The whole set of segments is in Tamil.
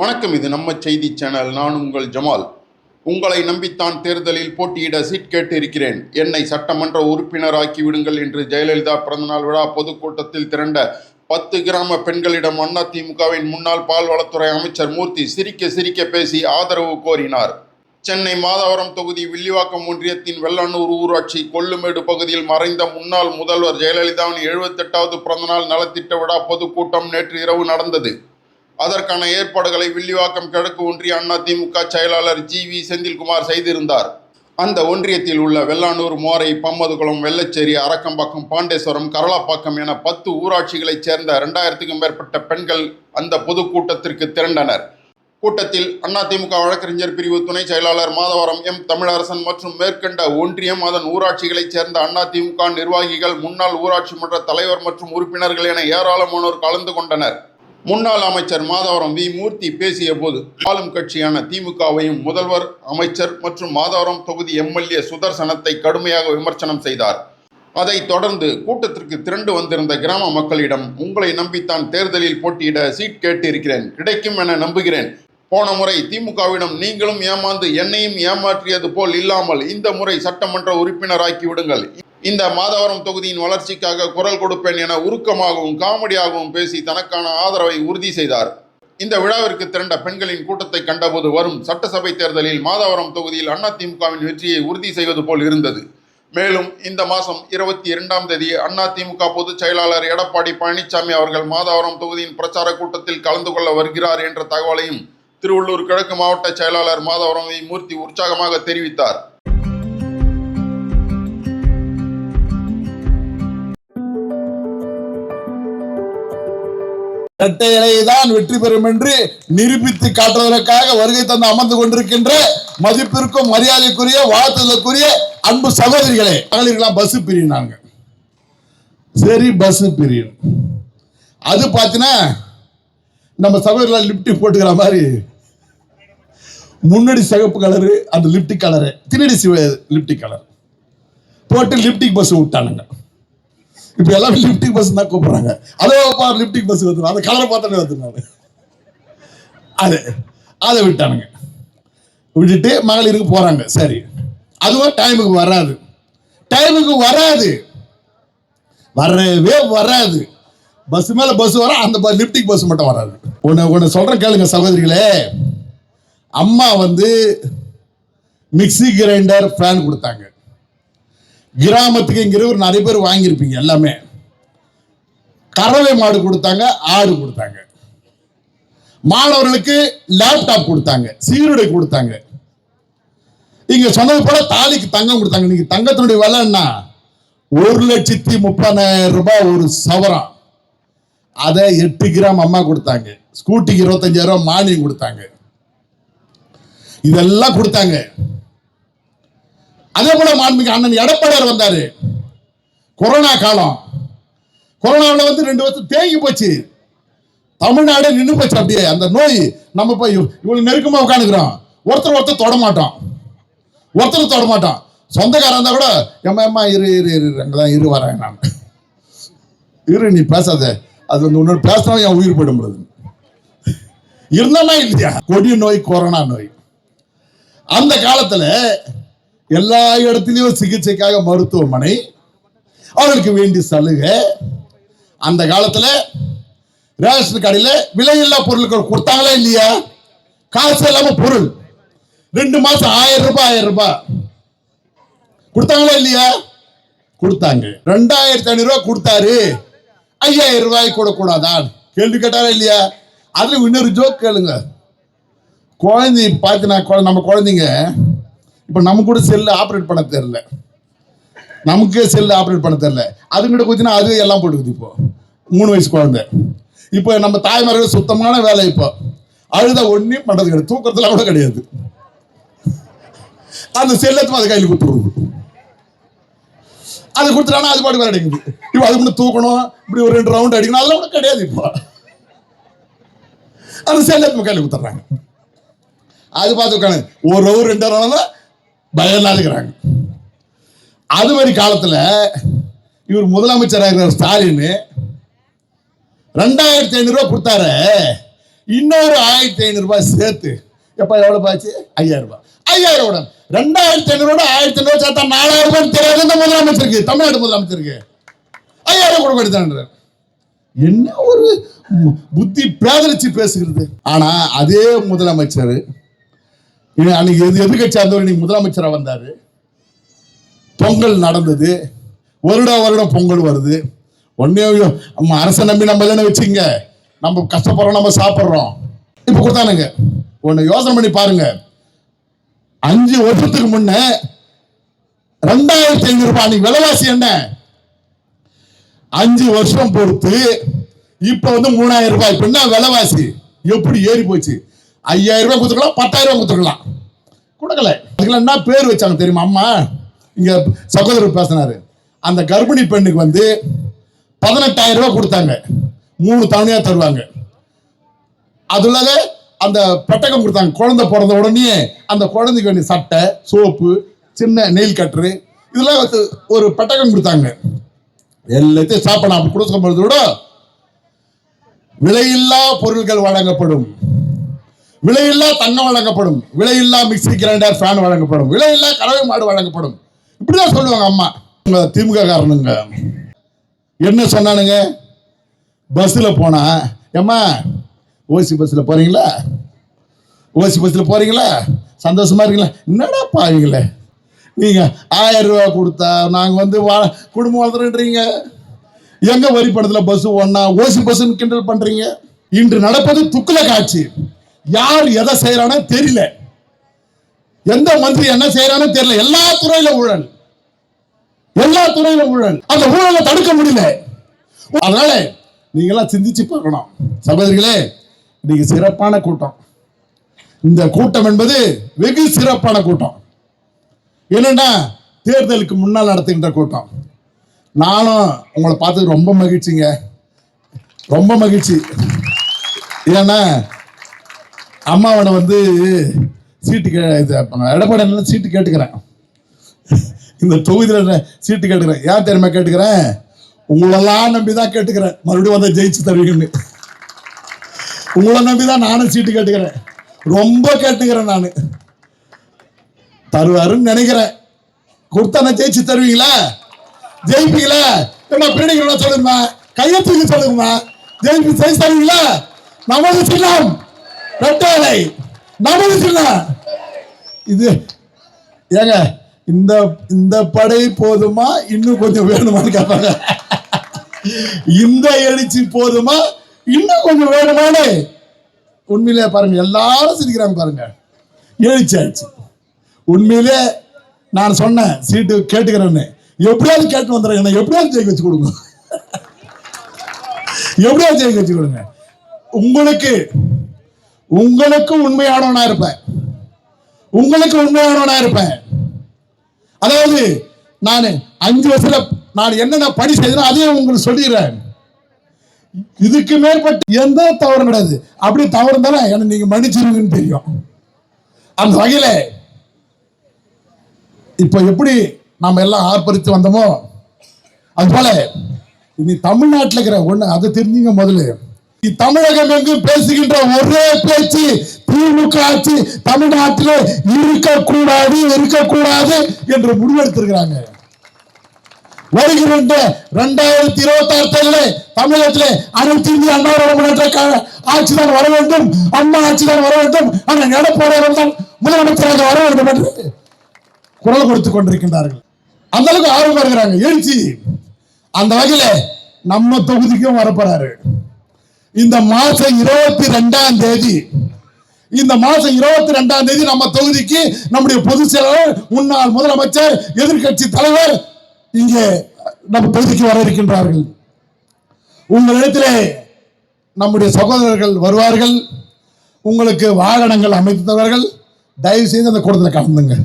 வணக்கம். இது நம்ம செய்தி சேனல். நான் உங்கள் ஜமால். உங்களை நம்பித்தான் தேர்தலில் போட்டியிட சீட் கேட்டு இருக்கிறேன். என்னை சட்டமன்ற உறுப்பினராக்கி விடுங்கள் என்று ஜெயலலிதா பிறந்தநாள் விழா பொதுக்கூட்டத்தில் திரண்ட 10 கிராம பெண்களிடம் அதிமுகவின் முன்னாள் பால்வளத்துறை அமைச்சர் மூர்த்தி சிரிக்க சிரிக்க பேசி ஆதரவு கோரினார். சென்னை மாதவரம் தொகுதி வில்லிவாக்கம் ஒன்றியத்தின் வெள்ளானூர் ஊராட்சி கொல்லுமேடு பகுதியில் மறைந்த முன்னாள் முதல்வர் ஜெயலலிதாவின் 78வது பிறந்தநாள் நலத்திட்ட விழா பொதுக்கூட்டம் நேற்று இரவு நடந்தது. அதற்கான ஏற்பாடுகளை வில்லிவாக்கம் கிழக்கு ஒன்றிய அதிமுக செயலாளர் GV செந்தில்குமார் செய்திருந்தார். அந்த ஒன்றியத்தில் உள்ள வெள்ளானூர், மோரை, பம்மதுகுளம், வெள்ளச்சேரி, அரக்கம்பாக்கம், பாண்டேஸ்வரம், கரளாப்பாக்கம் என 10 ஊராட்சிகளைச் சேர்ந்த 2000க்கும் மேற்பட்ட பெண்கள் அந்த பொதுக்கூட்டத்திற்கு திரண்டனர். கூட்டத்தில் அதிமுக வழக்கறிஞர் பிரிவு துணை செயலாளர் மாதவரம் தமிழரசன் மற்றும் மேற்கண்ட ஒன்றியம், அதன் ஊராட்சிகளைச் சேர்ந்த அதிமுக நிர்வாகிகள், முன்னாள் ஊராட்சி மன்ற தலைவர் மற்றும் உறுப்பினர்கள் என ஏராளமானோர் கலந்து கொண்டனர். முன்னாள் அமைச்சர் மாதவரம் மூர்த்தி பேசிய போது ஆளும் கட்சியான திமுகவையும், முதல்வர், அமைச்சர் மற்றும் மாதவரம் தொகுதி MLA சுதர்சனத்தை கடுமையாக விமர்சனம் செய்தார். அதைத் தொடர்ந்து கூட்டத்திற்கு திரண்டு வந்திருந்த கிராம மக்களிடம், உங்களை நம்பித்தான் தேர்தலில் போட்டியிட சீட் கேட்டு இருக்கிறேன், கிடைக்கும் என நம்புகிறேன். போன முறை திமுகவிடம் நீங்களும் ஏமாந்து என்னையும் ஏமாற்றியது போல் இல்லாமல் இந்த முறை சட்டமன்ற உறுப்பினராக்கி விடுங்கள். இந்த மாதவரம் தொகுதியின் வளர்ச்சிக்காக குரல் கொடுப்பேன் என உருக்கமாகவும் காமெடியாகவும் பேசி தனக்கான ஆதரவை உறுதி செய்தார். இந்த விழாவிற்கு திரண்ட பெண்களின் கூட்டத்தை கண்டபோது வரும் சட்டசபை தேர்தலில் மாதவரம் தொகுதியில் அதிமுகவின் வெற்றியை உறுதி செய்வது போல் இருந்தது. மேலும் இந்த மாதம் 22ஆம் தேதி அதிமுக பொதுச் செயலாளர் எடப்பாடி பழனிசாமி அவர்கள் மாதவரம் தொகுதியின் பிரச்சார கூட்டத்தில் கலந்து கொள்ள வருகிறார் என்ற தகவலையும் திருவள்ளூர் கிழக்கு மாவட்ட செயலாளர் மாதவரம் மூர்த்தி உற்சாகமாக தெரிவித்தார். இரட்டை இலைதான் வெற்றி பெறும் என்று நிரூபித்து காட்டுவதற்காக வருகை தந்து அமர்ந்து கொண்டிருக்கின்ற மதிப்பிற்கும் மரியாதைக்குரிய வாழ்த்துதலுக்குரிய அன்பு சகோதரிகளே, மகளிர்லாம் பஸ் பிரியினாங்க. சரி, பஸ் பிரியும். அது பார்த்தீங்கன்னா நம்ம சகோதரிகள் லிப்டிக் போட்டுக்கிற மாதிரி முன்னாடி சிகப்பு கலரு, அந்த லிப்டிக் கலரு, பின்னாடி லிப்டிக் கலர் போட்டு லிப்டிக் பஸ் விட்டானுங்க. இப்ப எல்லாமே லிப்டிக் பஸ் தான் கூப்பிடுறாங்க. அதோ லிப்டிக் பஸ் வந்துடும், அந்த கலரை பார்த்தாலே வந்துடும். அதை விட்டானுங்க. விட்டுட்டு மகளிருக்கு போறாங்க. சரி, அதுவும் டைமுக்கு வராது, வரவே வராது. பஸ் மேல பஸ் வர, அந்த லிப்டிக் பஸ் மட்டும் வராது. ஒன்னு சொல்றேன் கேளுங்க சகோதரிகளே. அம்மா மிக்சி கிரைண்டர், ஃபேன் கொடுத்தாங்க. கிராமத்துக்கு இங்கிற ஒரு நிறைய பேர் வாங்கியிருப்பீங்க. எல்லாமே கறவை மாடு கொடுத்தாங்க, ஆடு கொடுத்தாங்க. மாணவர்களுக்கு லேப்டாப் கொடுத்தாங்க, சீருடை கொடுத்தாங்க. இங்க சொன்னது போல தாலிக்கு தங்கம் கொடுத்தாங்க. நீங்க தங்கத்தினுடைய விலை என்ன? 1,30,000 ரூபாய் ஒரு சவரம். அதை 8 கிராம் அம்மா கொடுத்தாங்க. ஸ்கூட்டிக்கு 25,000 மானியம் கொடுத்தாங்க. இதெல்லாம் கொடுத்தாங்க. அதே போல மாண்புமிகு அண்ணன் எடப்பாடியார் வந்தாரு. கொரோனா காலம், கொரோனாவில் 2 வருஷம் தேங்கி போச்சு. தமிழ்நாடு நின்று போச்சு. அப்படியே அந்த நோய் நம்ம போய் இவ்வளவு நெருக்கமா உட்காந்துக்கிறோம். ஒருத்தர் தொட மாட்டோம். சொந்தக்காரன் இருந்தா கூட எம்மா இரு அங்கதான் இரு வரேன் நான். இரு, நீ பேசாத, அது உன்னோட பேசினா என் உயிர் போயிட முடியாது. இருந்தா இல்லையா கொடிய நோய், கொரோனா நோய். அந்த காலத்துல எல்லா இடத்திலையும் சிகிச்சைக்காக மருத்துவமனை, அவர்களுக்கு வேண்டிய சலுகை. அந்த காலத்துல ரேஷன் கடையில விலையில்லா பொருட்கள் கொடுத்தாங்களா இல்லையா? காசு இல்லாம பொருள் 2 மாசம் 1000 ரூபாய் கொடுத்தாங்களா இல்லையா? கொடுத்தாங்க. 2500 ரூபாய் கொடுத்தாரு, 5000 ரூபாய் கூடாதான் கேள்வி கேட்டாரா இல்லையா? அதுல இன்னொரு ஜோக் கேளுங்க. குழந்தை பார்த்து, நம்ம குழந்தைங்க இப்ப நம்ம கூட செல்லு ஆப்ரேட் பண்ண தெரியல, நமக்கே செல்லு ஆப்ரேட் பண்ண தெரியல. அதுங்கிட்ட குத்தினா அது எல்லாம் போட்டுக்குது. இப்போ 3 வயசு குழந்தை. இப்போ நம்ம தாய்மார்கள் சுத்தமான வேலை. இப்போ அழுத ஒன்றும் பண்றது கிடையாது, தூக்கத்துல கூட கிடையாது. அந்த செல்லத்தும் அது கையில் கொடுத்துருது. அது கொடுத்துட்டானா அது பாட்டு வேலை அடிக்குது. இப்போ அது கூட தூக்கணும், இப்படி ஒரு 2 ரவுண்ட் அடிக்கணும், அதெல்லாம் கூட கிடையாது. இப்போ அந்த செல்லத்தும் கையில் கொடுத்துட்றாங்க. அது பார்த்து உட்காந்து 1 ரவுண்ட் 2 ரவுண்ட் பயம்லாம் இருக்கிறாங்க. அது மாதிரி காலத்துல இவர் முதலமைச்சராக இருக்கிற ஸ்டாலின் 2500 ரூபாய் கொடுத்தாரு. இன்னொரு 1500 ரூபாய் சேர்த்து எப்ப எவ்வளவு ஆச்சு? 5000 ரூபாய். 5000 ரூபாய் 2500 1500 சேர்த்தா 4000 ரூபாய் தெரியாது இந்த முதலமைச்சருக்கு, தமிழ்நாடு முதலமைச்சருக்கு 5000 கொடுக்க வேண்டியது. என்ன ஒரு புத்தி பேதலிச்சு பேசுகிறது. ஆனா அதே முதலமைச்சர் அன்னைக்கு எதிர்கட்சியா இருந்தவர் இன்னைக்கு முதலமைச்சரா வந்தாரு. பொங்கல் நடந்தது, வருடம் பொங்கல் வருது. ஒன்னே நம்ம அரசை நம்பி நம்ம தானே வச்சுங்க, நம்ம கஷ்டப்படுறோம், நம்ம சாப்பிட்றோம். இப்ப கொடுத்தானுங்க. ஒன்னு யோசனை பண்ணி பாருங்க, 5 வருஷத்துக்கு முன்ன 2500 ரூபாய் அன்னைக்கு விலைவாசி என்ன, 5 வருஷம் பொறுத்து இப்ப 3000 ரூபாய். இப்ப என்ன விலைவாசி எப்படி ஏறி போச்சு? 5000 ரூபாய் கொடுத்துக்கலாம், 10,000 ரூபாய் கொடுத்துக்கலாம், கொடுக்கல. அதுக்கெல்லாம் என்ன பேர் வச்சாங்க தெரியுமா? அம்மா இங்க சகோதரர் பேசினாரு, அந்த கர்ப்பிணி பெண்ணுக்கு 18,000 ரூபாய் கொடுத்தாங்க, 3 தவணையா தருவாங்க. அதுல அந்த பெட்டகம் கொடுத்தாங்க. குழந்தை பிறந்த உடனே அந்த குழந்தைக்கு வேண்டிய சட்டை, சோப்பு, சின்ன நெயில் கட்டரு, இதெல்லாம் ஒரு பெட்டகம் கொடுத்தாங்க. எல்லாத்தையும் சாப்பிடலாம். அப்படி கொடுக்கும்போது கூட விலையில்லா பொருட்கள் வழங்கப்படும், விலையில்லா தங்கம் வழங்கப்படும், விலையில்லா மிக்சி கிரைண்டர் ஃபேன் வழங்கப்படும், விலையில்லா கறவை மாடு வழங்கப்படும். இப்படிதான் சொல்லுவாங்க அம்மா. திமுக காரணங்க என்ன சொன்னானுங்க? பஸ்ல போனா, ஏம்மா ஓசி பஸ்ல போறீங்களா, ஓசி பஸ்ல போறீங்களா, சந்தோஷமா இருக்கீங்களா? என்னடா பாவீங்களே நீங்க 1000 ரூபாய் கொடுத்தா நாங்க குடும்பம் வளர்த்துறீங்க, எங்க வரி பணத்துல பஸ் ஒன்னா ஓசி பஸ் கிண்டல் பண்றீங்க. இன்று நடப்பது துக்குல காட்சி. யார் எதை செய்யறானோ தெரியல, எந்த மந்திரி என்ன செய்யறானோ தெரியல. எல்லா துறையில ஊழல், எல்லா துறையில ஊழல். அந்த ஊழலை தடுக்க முடியல. அதனால நீங்க எல்லாம் சிந்திச்சு பார்க்கணும் சகோதரிகளே. இன்னைக்கு சிறப்பான கூட்டம். இந்த கூட்டம் என்பது வெகு சிறப்பான கூட்டம். என்னன்னா தேர்தலுக்கு முன்னால் நடத்துகின்ற கூட்டம். நானும் உங்களை பார்த்து ரொம்ப மகிழ்ச்சிங்க, ரொம்ப மகிழ்ச்சி. ஏன்னா அம்மாவோட சீட்டு எடப்பாடி சீட்டு கேட்டுக்கிறேன், இந்த தொகுதியில் சீட்டு கேட்டுக்கிறேன். ஏன் தெரியுமா கேட்டுக்கிறேன்? உங்களெல்லாம் நம்பிதான் கேட்டுக்கிறேன், மறுபடியும் ஜெயிச்சு தருவீங்கன்னு. உங்களை நம்பிதான் நானும் சீட்டு கேட்டுக்கிறேன், ரொம்ப கேட்டுக்கிறேன். நான் தருவாருன்னு நினைக்கிறேன். கொடுத்தா ஜெயிச்சு தருவீங்களா? ஜெயிப்பீங்களா? பிரிடிக்கிறோம் சொல்லுங்கம்மா, கையெழுத்து சொல்லுங்கம்மா. ஜெயிச்சு தருவீங்களா? நமது சின்னம் ரெட்டை, நமது சின்னம் இது. ஏங்க இந்த படை போதுமா, இன்னும் கொஞ்சம் வேணுமான்னு கேட்பாங்க. இந்த எழுச்சி போதுமா, இன்னும் கொஞ்சம் வேணுமானே. உண்மையிலே பாருங்க, எல்லாரும் சிரிக்கிறாங்க பாருங்க, எழுச்சி ஆயிடுச்சு. உண்மையிலே நான் சொன்னேன் சீட்டு கேட்டுக்கிறேன்னு, எப்படியாவது கேட்டு வந்துடுறேன், எப்படியாவது ஜெயிக்க வச்சு கொடுங்க, எப்படியாவது ஜெயிக்க வச்சு கொடுங்க. உங்களுக்கு உண்மையானவனா இருப்பேன், உங்களுக்கு உண்மையானவனா இருப்பேன். அதாவது நான் 5 வருஷத்துல நான் என்னென்ன பணி செய்தேன் அதையும் உங்களுக்கு சொல்லிடுறேன். இதுக்கு மேற்பட்ட எந்த தவறு கிடையாது. அப்படி தவறு இருந்தாலும் எனக்கு நீங்க மன்னிச்சிருவீங்கன்னு தெரியும். அந்த வகையில இப்ப எப்படி நாம எல்லாம் ஆர்ப்பரித்து வந்தோமோ அது போல இனி தமிழ்நாட்டில் இருக்கிற ஒண்ணு அதை தெரிஞ்சுங்க. முதல்ல தமிழகம் எங்கும் பேசுகின்ற ஒரே பேச்சு, திமுக ஆட்சி தமிழ்நாட்டில் இருக்கக்கூடாது என்று முடிவெடுத்திருக்கிறாங்க. வருகின்ற 2026 தேர்தலில் தமிழகத்திலே அனைத்து இந்திய அண்ணா முன்னேற்ற ஆட்சிதான் வர வேண்டும், அம்மா ஆட்சிதான் வர வேண்டும், ஆனால் எடப்பாடி தான் முதலமைச்சராக வர வேண்டும் என்று குரல் கொடுத்துக் கொண்டிருக்கின்றார்கள். அந்த அளவுக்கு ஆர்வம் இருக்கிறாங்க, எழுச்சி. அந்த வகையில நம்ம தொகுதிக்கும் வரப்போறாரு. இந்த மாசம் 22ஆம் தேதி, இந்த மாசம் 22ஆம் தேதி நம்ம தொகுதிக்கு நம்முடைய பொதுச் செயலாளர், முன்னாள் முதலமைச்சர், எதிர்கட்சி தலைவர் இங்கே நம்ம தொகுதிக்கு வர இருக்கின்றார்கள். உங்களிடத்திலே நம்முடைய சகோதரர்கள் வருவார்கள். உங்களுக்கு வாகனங்கள் அமைத்தவர்கள் தயவு செய்து அந்த கூட்டத்தில் கலந்துங்க.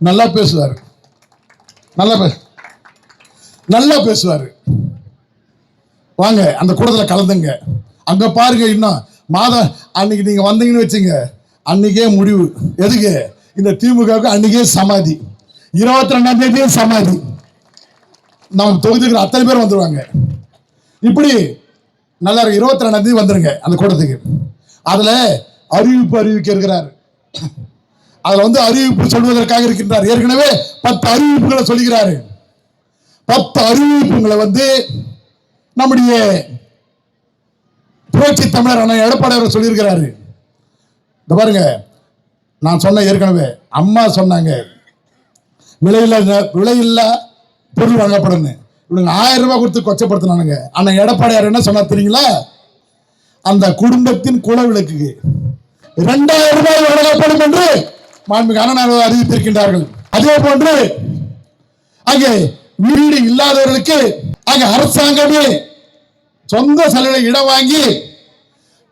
நல்லா பேசுவார், நல்லா பேசுவார். வாங்க அந்த கூட்டத்தில் கலந்துங்க. அங்க பாருங்க, இன்னும் மாதம் அன்னைக்கு நீங்க வந்தீங்கன்னு வச்சுங்க, அன்னைக்கே முடிவு. எதுக்கு? இந்த திமுகவுக்கு அன்னைக்கே சமாதி, 22ஆம் தேதியே சமாதி. நம்ம தொகுதிக்கு அத்தனை பேர் வந்துருவாங்க. இப்படி நல்லா இருக்கு. 22ஆம் தேதி வந்துருங்க அந்த கூட்டத்துக்கு. அதுல அறிவிக்க இருக்கிறார். அதுல வந்து அறிவிப்பு சொல்வதற்காக இருக்கின்றார். ஏற்கனவே 10 அறிவிப்புகளை சொல்லுகிறாரு. 10 அறிவிப்புகளை வந்து நம்முடைய புரட்சி தமிழர் அண்ணன் எடப்பாடி அவர் சொல்லியிருக்கிறாரு. இந்த பாருங்க, நான் சொன்ன ஏற்கனவே அம்மா சொன்னாங்க விலையில்லா பொருள் வழங்கப்படும். இவனுங்க 1000 ரூபாய் கொடுத்து கொச்சப்படுத்தினானுங்க. அண்ணன் எடப்பாடியார் என்ன சொன்னார் தெரியுங்களா? அந்த குடும்பத்தின் குல விளக்குக்கு 2000 ரூபாய் வழங்கப்படும் என்று மாண்புமிகு அண்ணன் அறிவித்திருக்கின்றார்கள். அதே போன்று அங்கே வீடு இல்லாதவர்களுக்கு அங்கே அரசாங்கமே சொந்த செலவில் இடம் வாங்கி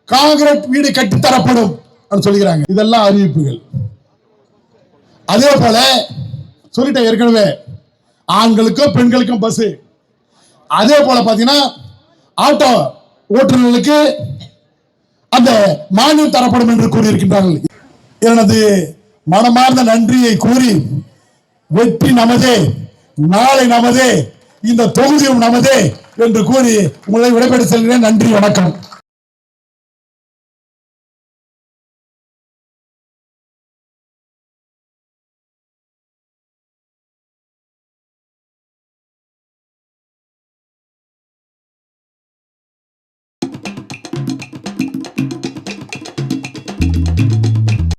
காங்கிரீட் வீடு கட்டித்தரப்படும் சொல்லுகிறாங்க. இதெல்லாம் அறிவிப்புகள். அதே போல சொல்லிட்டேன் ஏற்கனவே, ஆண்களுக்கும் பெண்களுக்கும் பஸ். அதே போல பாத்தீங்கன்னா ஆட்டோ ஓட்டுநர்களுக்கு அந்த மானியம் தரப்படும் என்று கூறியிருக்கின்றார்கள். எனது மனமார்ந்த நன்றியை கூறி, வெற்றி நமதே, நாளை நமதே, இந்த தொகுதியும் நமதே என்று கூறி உங்களை விடைபெற்று செல்கிறேன். நன்றி, வணக்கம்.